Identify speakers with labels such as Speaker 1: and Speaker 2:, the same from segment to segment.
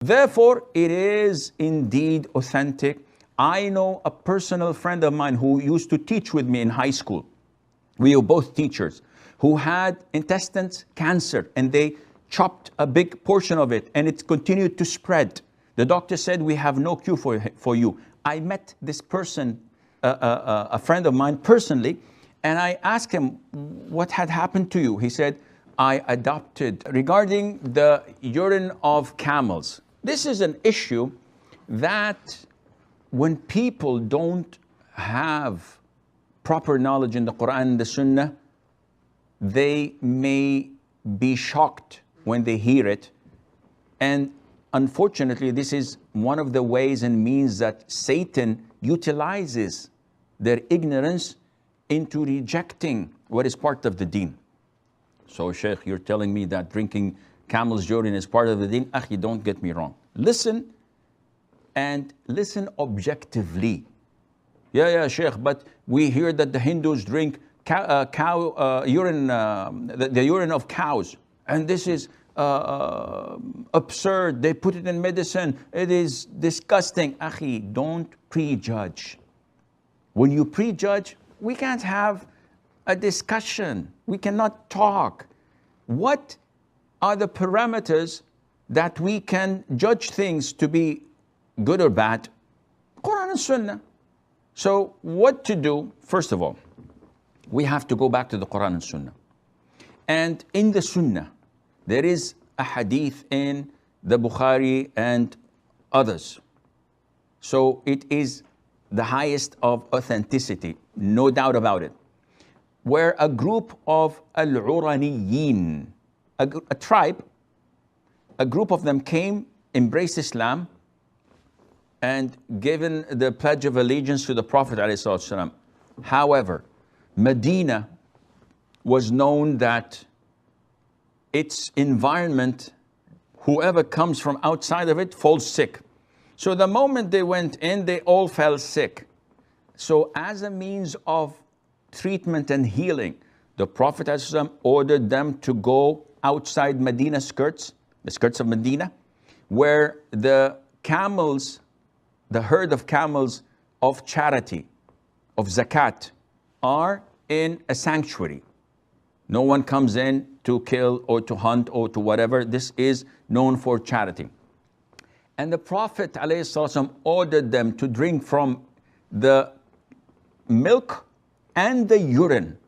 Speaker 1: Therefore, it is indeed authentic. I know a personal friend of mine who used to teach with me in high school. We were both teachers, who had intestines cancer, and they chopped a big portion of it, and it continued to spread. The doctor said, we have no cure for you. I met this person, a friend of mine personally, and I asked him, what had happened to you? He said, I adopted. Regarding the urine of camels, this is an issue that when people don't have proper knowledge in the Quran and the Sunnah, they may be shocked when they hear it. And unfortunately, this is one of the ways and means that Satan utilizes their ignorance into rejecting what is part of the deen. So, Sheikh, you're telling me that drinking camel's urine is part of the deen? Akhi, don't get me wrong. Listen, and listen objectively. Yeah, Sheikh, but we hear that the Hindus drink urine, the urine of cows, and this is absurd. They put it in medicine. It is disgusting. Akhi, don't prejudge. When you prejudge, we can't have a discussion. We cannot talk. What are the parameters that we can judge things to be good or bad? Quran and Sunnah. So what to do? First of all, we have to go back to the Quran and Sunnah. And in the Sunnah, there is a hadith in the Bukhari and others. So it is the highest of authenticity, no doubt about it, where a group of Al-Uraniyin, a tribe, a group of them came, embraced Islam, and given the pledge of allegiance to the Prophet ﷺ. However, Medina was known that its environment, whoever comes from outside of it falls sick. So the moment they went in, they all fell sick. So as a means of treatment and healing, the Prophet ﷺ ordered them to go outside Medina skirts, the skirts of Medina, where the camels, the herd of camels of charity, of zakat, are in a sanctuary. No one comes in to kill or to hunt or to whatever. This is known for charity. And the Prophet ﷺ ordered them to drink from the milk and the urine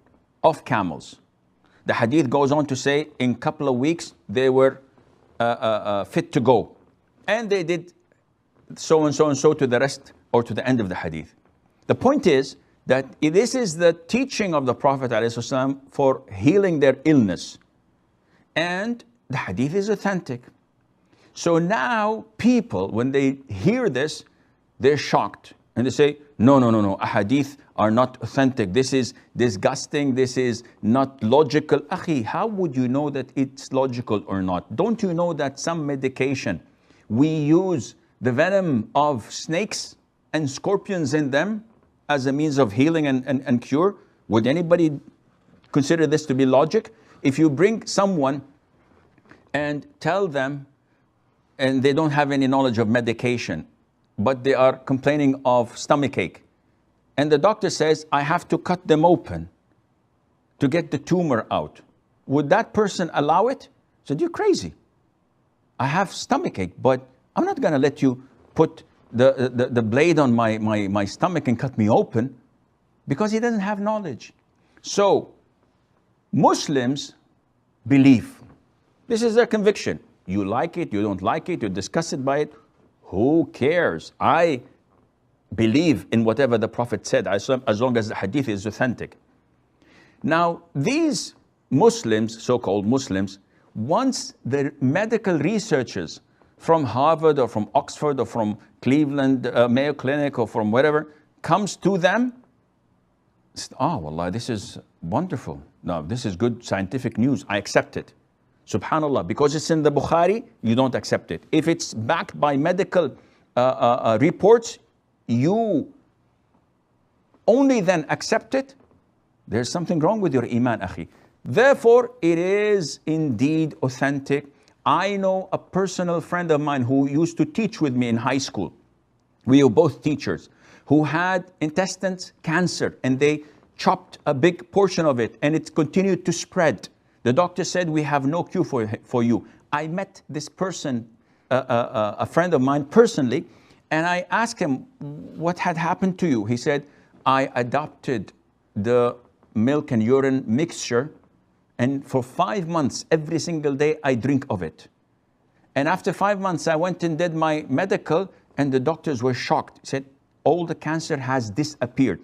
Speaker 1: of camels. The hadith goes on to say, in a couple of weeks, they were fit to go. And they did so and so and so to the rest, or to the end of the hadith. The point is that this is the teaching of the Prophet ﷺ for healing their illness. And the hadith is authentic. So now people, when they hear this, they're shocked. And they say, no, ahadith are not authentic. This is disgusting. This is not logical. Akhi, how would you know that it's logical or not? Don't you know that some medication, we use the venom of snakes and scorpions in them as a means of healing and cure? Would anybody consider this to be logic? If you bring someone and tell them, and they don't have any knowledge of medication, but they are complaining of stomachache, and the doctor says, I have to cut them open to get the tumor out, would that person allow it? He said, you're crazy. I have stomachache, but I'm not going to let you put the blade on my stomach and cut me open, because he doesn't have knowledge. So Muslims believe. This is their conviction. You like it, you don't like it, you're disgusted by it. Who cares? I believe in whatever the Prophet said, as long as the hadith is authentic. Now, these Muslims, so-called Muslims, once the medical researchers from Harvard or from Oxford or from Cleveland, Mayo Clinic or from wherever, comes to them, oh, wallah, this is wonderful. No, this is good scientific news. I accept it. Subhanallah, because it's in the Bukhari, you don't accept it. If it's backed by medical reports, you only then accept it. There's something wrong with your iman, akhi. Therefore, it is indeed authentic. I know a personal friend of mine who used to teach with me in high school. We were both teachers, who had intestines cancer, and they chopped a big portion of it, and it continued to spread. The doctor said, we have no cure for you. I met this person, a friend of mine personally, and I asked him, what had happened to you? He said, I adopted the milk and urine mixture, and for 5 months, every single day, I drink of it. And after 5 months, I went and did my medical, and the doctors were shocked. He said, all the cancer has disappeared.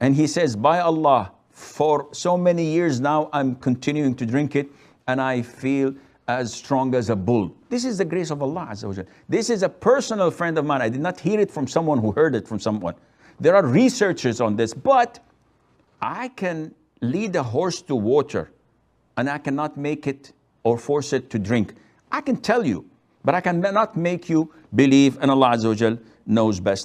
Speaker 1: And he says, by Allah, for so many years now, I'm continuing to drink it, and I feel as strong as a bull. This is the grace of Allah Azza wa Jal. This is a personal friend of mine. I did not hear it from someone who heard it from someone. There are researchers on this, but I can lead a horse to water, and I cannot make it or force it to drink. I can tell you, but I cannot make you believe, and Allah Azza wa Jal knows best.